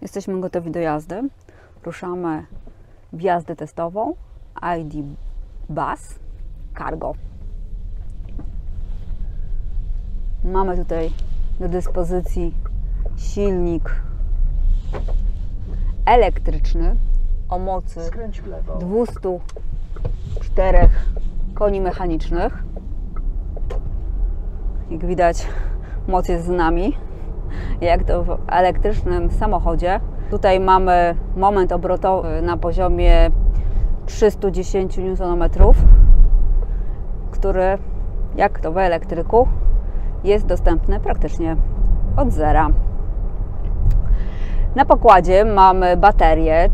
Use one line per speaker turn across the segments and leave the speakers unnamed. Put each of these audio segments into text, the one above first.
Jesteśmy gotowi do jazdy. Ruszamy w jazdę testową ID Buzz Cargo. Mamy tutaj do dyspozycji silnik elektryczny o mocy 204 koni mechanicznych. Jak widać, moc jest z nami, jak to w elektrycznym samochodzie. Tutaj mamy moment obrotowy na poziomie 310 Nm, który, jak to w elektryku, jest dostępny praktycznie od zera. Na pokładzie mamy baterię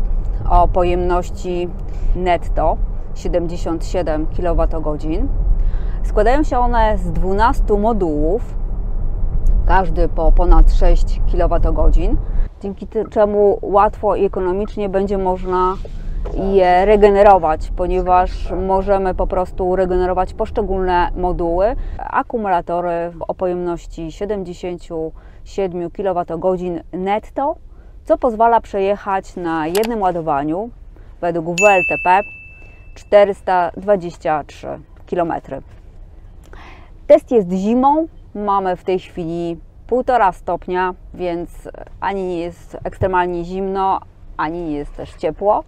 o pojemności netto 77 kWh. Składają się one z 12 modułów, każdy po ponad 6 kWh, dzięki czemu łatwo i ekonomicznie będzie można je regenerować, ponieważ możemy po prostu regenerować poszczególne moduły. Akumulatory o pojemności 77 kWh netto, co pozwala przejechać na jednym ładowaniu według WLTP 423 km. Test jest zimą, mamy w tej chwili 1,5 stopnia, więc ani nie jest ekstremalnie zimno, ani nie jest też ciepło.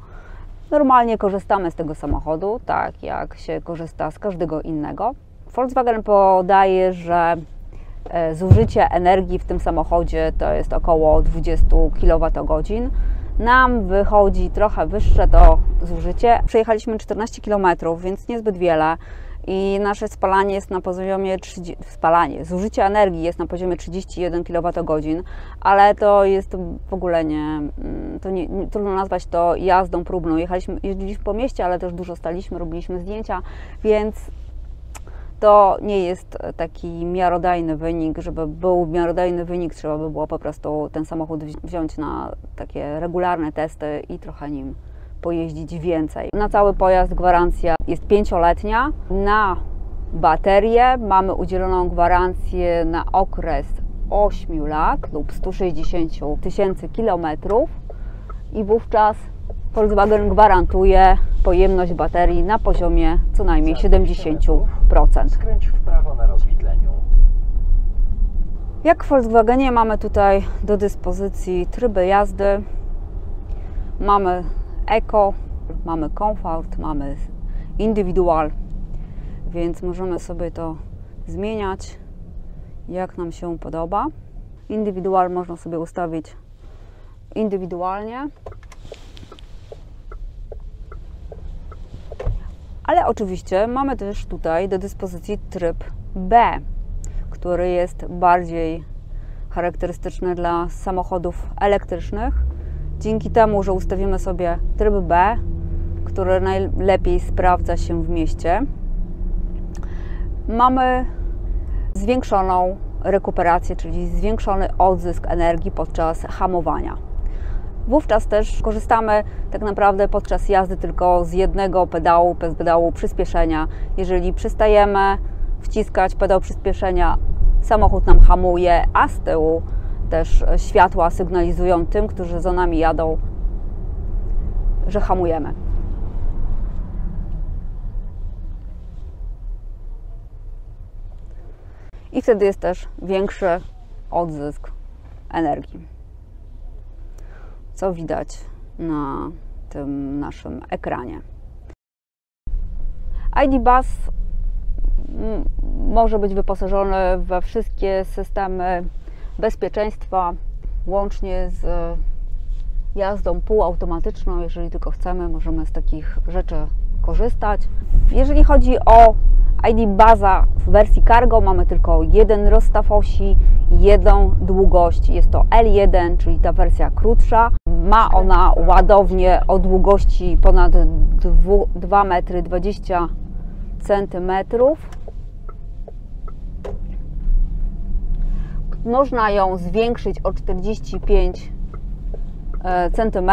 Normalnie korzystamy z tego samochodu, tak jak się korzysta z każdego innego. Volkswagen podaje, że zużycie energii w tym samochodzie to jest około 20 kWh. Nam wychodzi trochę wyższe to zużycie. Przejechaliśmy 14 km, więc niezbyt wiele. I nasze spalanie jest na poziomie zużycie energii jest na poziomie 31 kWh, ale to jest w ogóle trudno nazwać to jazdą próbną. Jeździliśmy po mieście, ale też dużo staliśmy, robiliśmy zdjęcia, więc to nie jest taki miarodajny wynik. Żeby był miarodajny wynik, trzeba by było po prostu ten samochód wziąć na takie regularne testy i trochę nim pojeździć więcej. Na cały pojazd gwarancja jest 5-letnia. Na baterię mamy udzieloną gwarancję na okres 8 lat lub 160 000 kilometrów i wówczas Volkswagen gwarantuje pojemność baterii na poziomie co najmniej 70%.
Skręć w prawo na rozwidleniu.
Jak w Volkswagenie mamy tutaj do dyspozycji tryby jazdy. Mamy Eco, mamy Comfort, mamy Individual, więc możemy sobie to zmieniać jak nam się podoba. Individual można sobie ustawić indywidualnie, ale oczywiście mamy też tutaj do dyspozycji tryb B, który jest bardziej charakterystyczny dla samochodów elektrycznych. Dzięki temu, że ustawimy sobie tryb B, który najlepiej sprawdza się w mieście, mamy zwiększoną rekuperację, czyli zwiększony odzysk energii podczas hamowania. Wówczas też korzystamy tak naprawdę podczas jazdy tylko z jednego pedału, bez pedału przyspieszenia. Jeżeli przestajemy wciskać pedał przyspieszenia, samochód nam hamuje, a z tyłu też światła sygnalizują tym, którzy za nami jadą, że hamujemy. I wtedy jest też większy odzysk energii, co widać na tym naszym ekranie. ID Buzz może być wyposażony we wszystkie systemy bezpieczeństwa, łącznie z jazdą półautomatyczną. Jeżeli tylko chcemy, możemy z takich rzeczy korzystać. Jeżeli chodzi o ID Buzza w wersji Cargo, mamy tylko jeden rozstaw osi, jedną długość. Jest to L1, czyli ta wersja krótsza. Ma ona ładownię o długości ponad 2,20 m. Można ją zwiększyć o 45 cm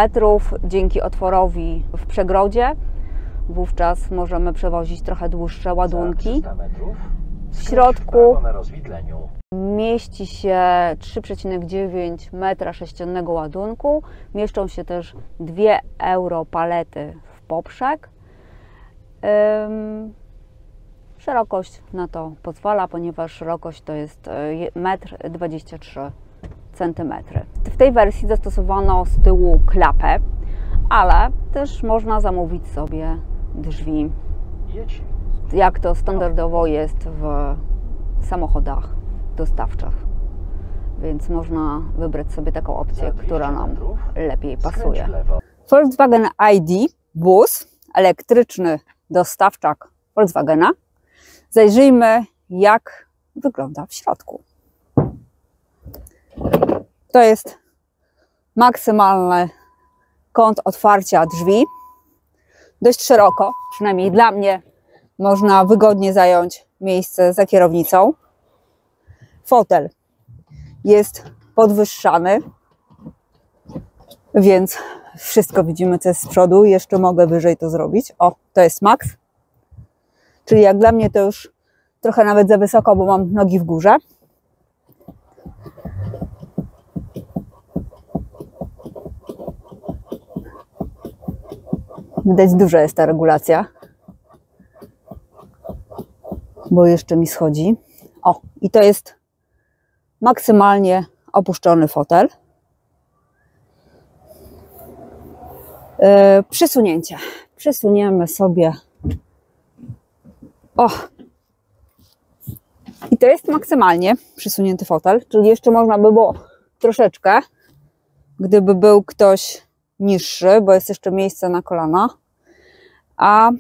dzięki otworowi w przegrodzie. Wówczas możemy przewozić trochę dłuższe ładunki. W środku
prawo na rozwidleniu.
mieści się 3,9 m3 ładunku. Mieszczą się też 2 europalety w poprzek. Szerokość na to pozwala, ponieważ szerokość to jest 1,23 cm. W tej wersji zastosowano z tyłu klapę, ale też można zamówić sobie drzwi,
Jedź.
jak to standardowo jest w samochodach dostawczych. Więc można wybrać sobie taką opcję, która nam lepiej
Skręć
pasuje.
w lewo.
Volkswagen ID Bus, elektryczny dostawczak Volkswagena. Zajrzyjmy, jak wygląda w środku. To jest maksymalny kąt otwarcia drzwi. Dość szeroko, przynajmniej dla mnie, można wygodnie zająć miejsce za kierownicą. Fotel jest podwyższany, więc wszystko widzimy, co jest z przodu. Jeszcze mogę wyżej to zrobić. O, to jest max. Czyli jak dla mnie to już trochę nawet za wysoko, bo mam nogi w górze. Widać, duża jest ta regulacja, bo jeszcze mi schodzi. O, i to jest maksymalnie opuszczony fotel. Przesunięcie. Przesuniemy sobie. O! I to jest maksymalnie przesunięty fotel, czyli jeszcze można by było troszeczkę, gdyby był ktoś niższy, bo jest jeszcze miejsce na kolana, a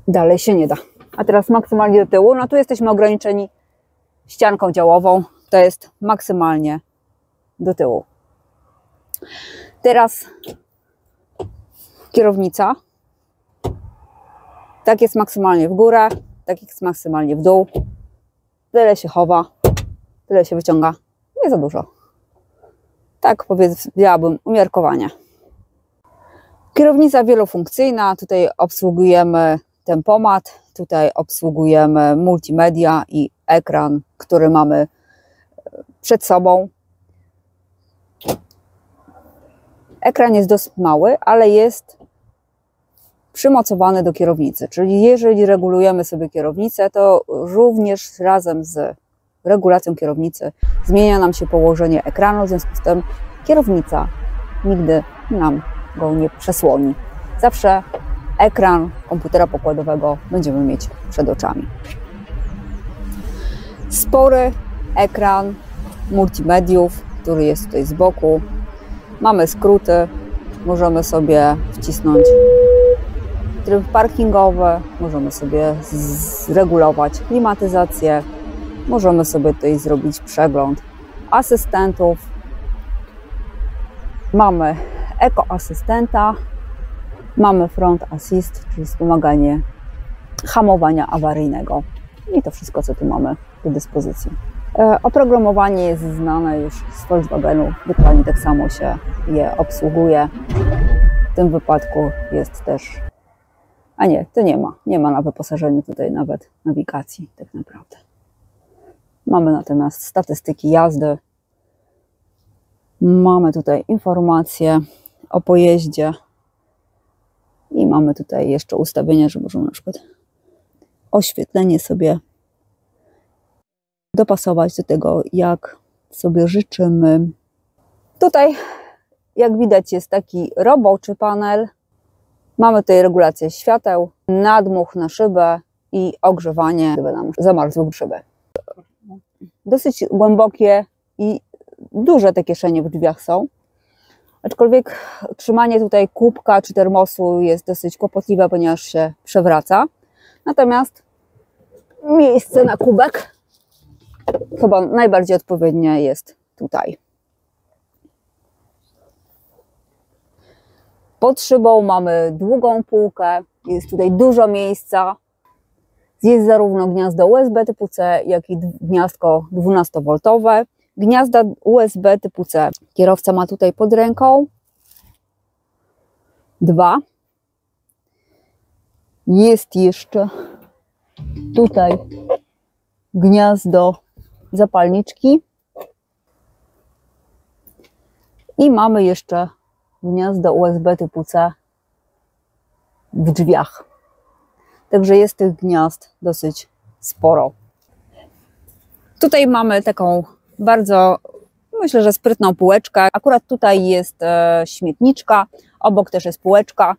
dalej się nie da. A teraz maksymalnie do tyłu. No tu jesteśmy ograniczeni ścianką działową, to jest maksymalnie do tyłu. Teraz kierownica. Tak jest maksymalnie w górę, tak jest maksymalnie w dół. Tyle się chowa, tyle się wyciąga. Nie za dużo. Tak powiedziałabym, umiarkowanie. Kierownica wielofunkcyjna. Tutaj obsługujemy tempomat, tutaj obsługujemy multimedia i ekran, który mamy przed sobą. Ekran jest dosyć mały, ale jest przymocowany do kierownicy, czyli jeżeli regulujemy sobie kierownicę, to również razem z regulacją kierownicy zmienia nam się położenie ekranu, w związku z tym kierownica nigdy nam go nie przesłoni. Zawsze ekran komputera pokładowego będziemy mieć przed oczami. Spory ekran multimediów, który jest tutaj z boku. Mamy skróty, możemy sobie wcisnąć tryb parkingowy, możemy sobie zregulować klimatyzację, możemy sobie tutaj zrobić przegląd asystentów. Mamy ekoasystenta, mamy front assist, czyli wspomaganie hamowania awaryjnego i to wszystko, co tu mamy do dyspozycji. Oprogramowanie jest znane już z Volkswagenu, dokładnie tak samo się je obsługuje. W tym wypadku jest też, a nie, to nie ma na wyposażeniu tutaj nawet nawigacji tak naprawdę. Mamy natomiast statystyki jazdy, mamy tutaj informacje o pojeździe i mamy tutaj jeszcze ustawienia, że możemy na przykład oświetlenie sobie dopasować do tego, jak sobie życzymy. Tutaj, jak widać, jest taki roboczy panel. Mamy tutaj regulację świateł, nadmuch na szybę i ogrzewanie, gdyby nam zamarzły szyby. Dosyć głębokie i duże te kieszenie w drzwiach są. Aczkolwiek trzymanie tutaj kubka czy termosu jest dosyć kłopotliwe, ponieważ się przewraca. Natomiast miejsce na kubek chyba najbardziej odpowiednie jest tutaj. Pod szybą mamy długą półkę, jest tutaj dużo miejsca. Jest zarówno gniazdo USB typu C, jak i gniazdko 12V. Gniazda USB typu C kierowca ma tutaj pod ręką 2. Jest jeszcze Tutaj gniazdo zapalniczki. I mamy jeszcze gniazdo USB typu C w drzwiach. Także jest tych gniazd dosyć sporo. Tutaj mamy taką bardzo, myślę, że sprytną półeczkę. Akurat tutaj jest śmietniczka, obok też jest półeczka.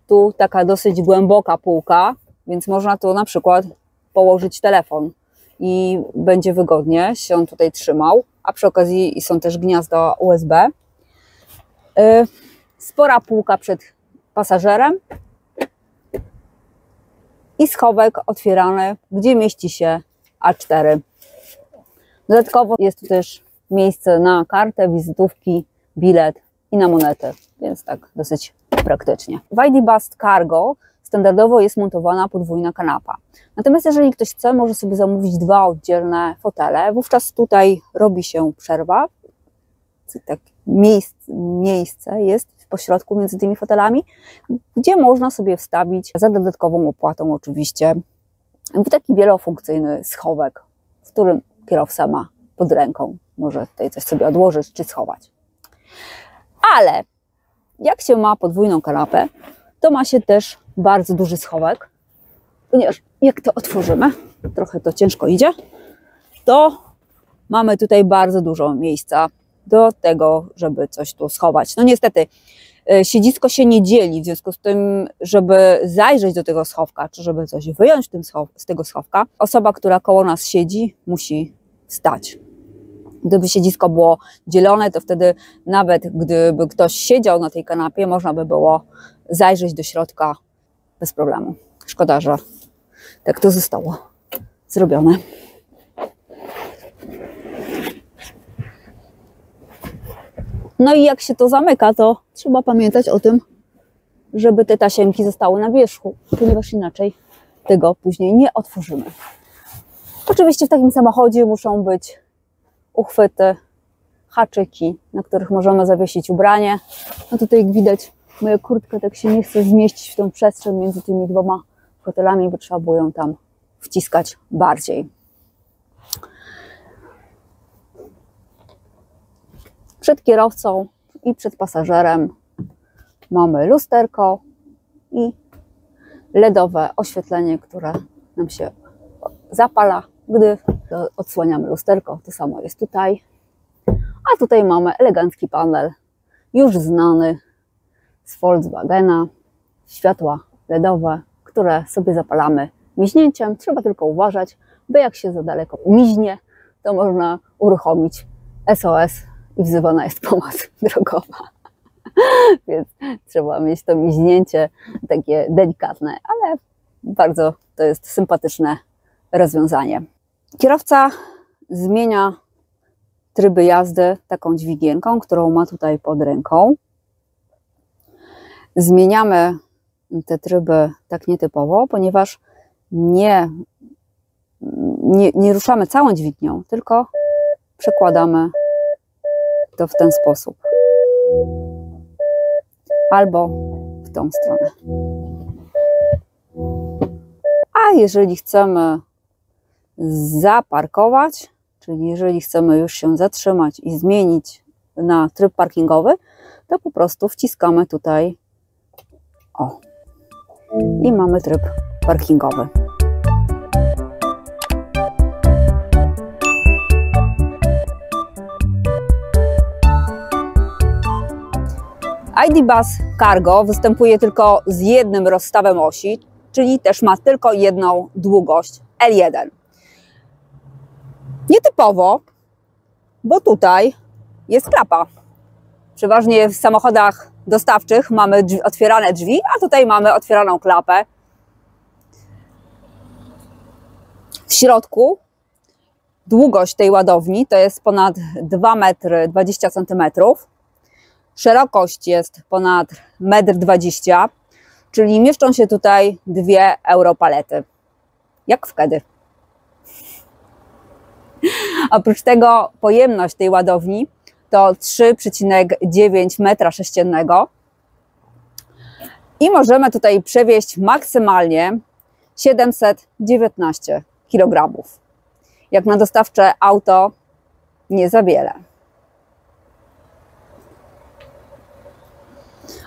Tu taka dosyć głęboka półka, więc można tu na przykład położyć telefon i będzie wygodnie się on tutaj trzymał. A przy okazji są też gniazda USB. Spora półka przed pasażerem i schowek otwierany, gdzie mieści się A4. Dodatkowo jest tu też miejsce na kartę, wizytówki, bilet i na monety, więc tak dosyć praktycznie. W ID Bus Cargo standardowo jest montowana podwójna kanapa. Natomiast jeżeli ktoś chce, może sobie zamówić 2 oddzielne fotele. Wówczas tutaj robi się przerwa. Tak, miejsce jest w pośrodku między tymi fotelami, gdzie można sobie wstawić za dodatkową opłatą oczywiście taki wielofunkcyjny schowek, w którym kierowca ma pod ręką. Może tutaj coś sobie odłożyć czy schować. Ale jak się ma podwójną kanapę, to ma się też bardzo duży schowek, ponieważ jak to otworzymy, trochę to ciężko idzie, to mamy tutaj bardzo dużo miejsca do tego, żeby coś tu schować. No niestety siedzisko się nie dzieli, w związku z tym, żeby zajrzeć do tego schowka, czy żeby coś wyjąć z tego schowka, osoba, która koło nas siedzi, musi wstać. Gdyby siedzisko było dzielone, to wtedy nawet gdyby ktoś siedział na tej kanapie, można by było zajrzeć do środka bez problemu. Szkoda, że tak to zostało zrobione. No i jak się to zamyka, to trzeba pamiętać o tym, żeby te tasiemki zostały na wierzchu, ponieważ inaczej tego później nie otworzymy. Oczywiście w takim samochodzie muszą być uchwyty, haczyki, na których możemy zawiesić ubranie. No tutaj jak widać, moja kurtka tak się nie chce zmieścić w tą przestrzeń między tymi 2 fotelami, bo trzeba było ją tam wciskać bardziej. Przed kierowcą i przed pasażerem mamy lusterko i LEDowe oświetlenie, które nam się zapala, gdy odsłaniamy lusterko. To samo jest tutaj. A tutaj mamy elegancki panel, już znany z Volkswagena. Światła LEDowe, które sobie zapalamy miźnięciem. Trzeba tylko uważać, by jak się za daleko miźnie, to można uruchomić SOS i wzywana jest pomoc drogowa. Więc trzeba mieć to miźnięcie takie delikatne, ale bardzo to jest sympatyczne rozwiązanie. Kierowca zmienia tryby jazdy taką dźwigienką, którą ma tutaj pod ręką. Zmieniamy te tryby tak nietypowo, ponieważ nie ruszamy całą dźwignią, tylko przekładamy to w ten sposób. Albo w tą stronę. A jeżeli chcemy zaparkować, czyli jeżeli chcemy już się zatrzymać i zmienić na tryb parkingowy, to po prostu wciskamy tutaj i mamy tryb parkingowy. ID Bus Cargo występuje tylko z jednym rozstawem osi, czyli też ma tylko jedną długość L1. Nietypowo, bo tutaj jest klapa. Przeważnie w samochodach dostawczych mamy otwierane drzwi, a tutaj mamy otwieraną klapę. W środku długość tej ładowni to jest ponad 2,20 m. Szerokość jest ponad 1,20 m, czyli mieszczą się tutaj 2 europalety. Jak w Kedy. Oprócz tego pojemność tej ładowni to 3,9 m3 i możemy tutaj przewieźć maksymalnie 719 kg. Jak na dostawcze auto nie za wiele.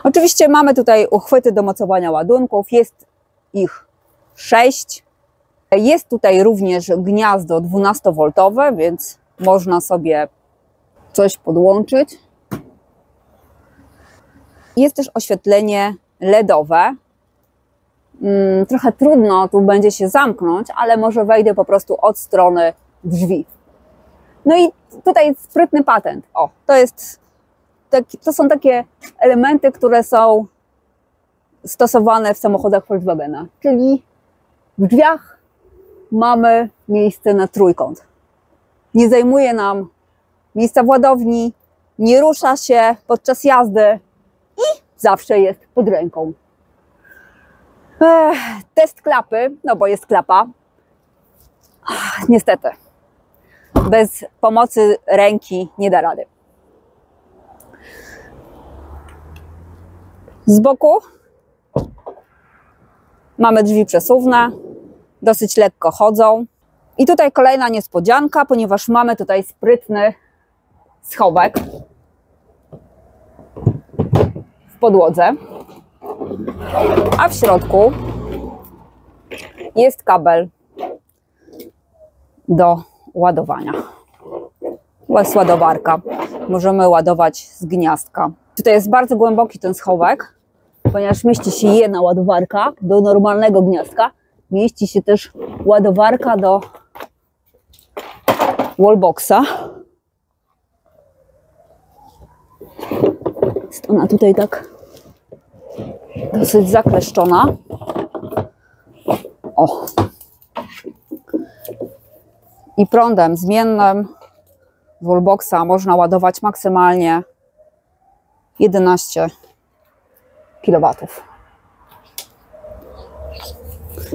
Oczywiście mamy tutaj uchwyty do mocowania ładunków, jest ich 6. Jest tutaj również gniazdo 12V, więc można sobie coś podłączyć. Jest też oświetlenie LEDowe. Trochę trudno tu będzie się zamknąć, ale może wejdę po prostu od strony drzwi. No i tutaj sprytny patent. O, to są takie elementy, które są stosowane w samochodach Volkswagena. Czyli w drzwiach mamy miejsce na trójkąt. Nie zajmuje nam miejsca w ładowni, nie rusza się podczas jazdy i zawsze jest pod ręką. Test klapy, no bo jest klapa. Niestety, bez pomocy ręki nie da rady. Z boku mamy drzwi przesuwne, dosyć lekko chodzą. I tutaj kolejna niespodzianka, ponieważ mamy tutaj sprytny schowek w podłodze, a w środku jest do ładowania. Jest ładowarka. Możemy ładować z gniazdka. Tutaj jest bardzo głęboki ten schowek, ponieważ mieści się jedna ładowarka do normalnego gniazdka. Mieści się też ładowarka do wallboxa. Jest ona tutaj tak dosyć zakleszczona. O. I prądem zmiennym wallboxa można ładować maksymalnie 11 kW.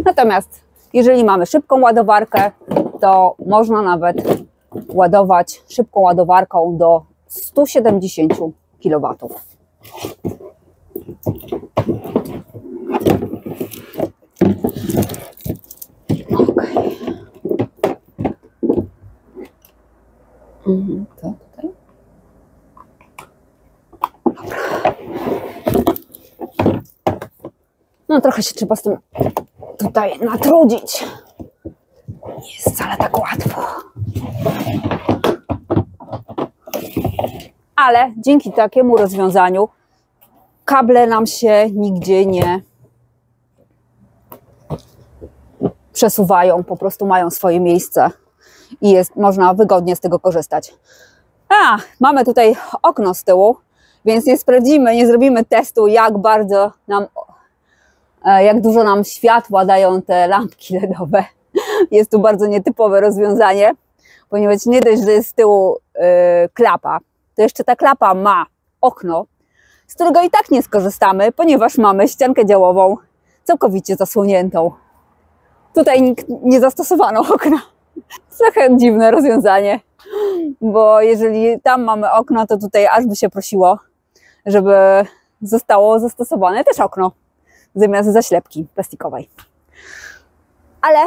Natomiast jeżeli mamy szybką ładowarkę, to można nawet ładować szybką ładowarką do 170 kW. To tutaj. No trochę się trzeba z tym tutaj natrudzić. Nie jest wcale tak łatwo. Ale dzięki takiemu rozwiązaniu kable nam się nigdzie nie przesuwają, po prostu mają swoje miejsce i można wygodnie z tego korzystać. Mamy tutaj okno z tyłu, więc nie sprawdzimy, nie zrobimy testu, jak dużo nam światła dają te lampki LEDowe. Jest tu bardzo nietypowe rozwiązanie, ponieważ nie dość, że jest z tyłu klapa, to jeszcze ta klapa ma okno, z którego i tak nie skorzystamy, ponieważ mamy ściankę działową całkowicie zasłoniętą. Tutaj nikt nie zastosowano okna. Trochę dziwne rozwiązanie, bo jeżeli tam mamy okno, to tutaj aż by się prosiło, żeby zostało zastosowane też okno zamiast zaślepki plastikowej. Ale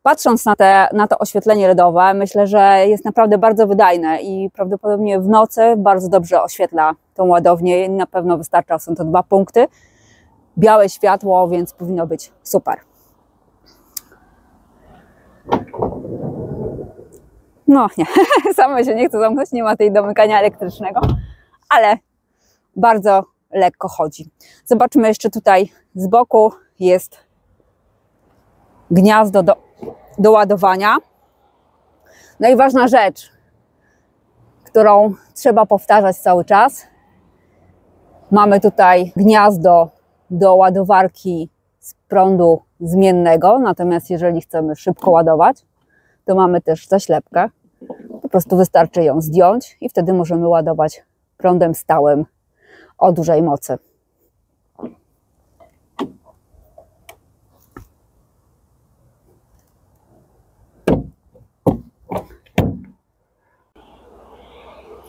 patrząc na to oświetlenie LEDowe, myślę, że jest naprawdę bardzo wydajne i prawdopodobnie w nocy bardzo dobrze oświetla tą ładownię. Na pewno wystarcza, są to 2 punkty. Białe światło, więc powinno być super. No nie, sama się nie chcę zamknąć, nie ma tej domykania elektrycznego, ale bardzo lekko chodzi. Zobaczmy jeszcze tutaj z boku jest gniazdo do ładowania. No i ważna rzecz, którą trzeba powtarzać cały czas. Mamy tutaj gniazdo do ładowarki z prądu zmiennego, natomiast jeżeli chcemy szybko ładować, to mamy też zaślepkę. Po prostu wystarczy ją zdjąć i wtedy możemy ładować prądem stałym o dużej mocy.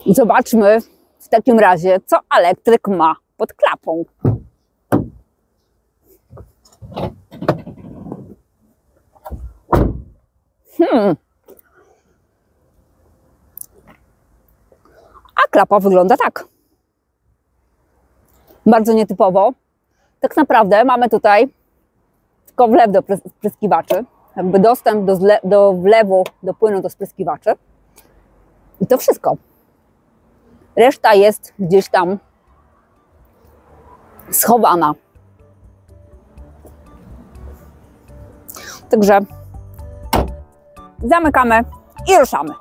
Zobaczmy w takim razie, co elektryk ma pod klapą. A klapa wygląda tak. Bardzo nietypowo. Tak naprawdę mamy tutaj tylko wlew do spryskiwaczy. Jakby dostęp do wlewu, do płynu do spryskiwaczy. I to wszystko. Reszta jest gdzieś tam schowana. Także zamykamy i ruszamy.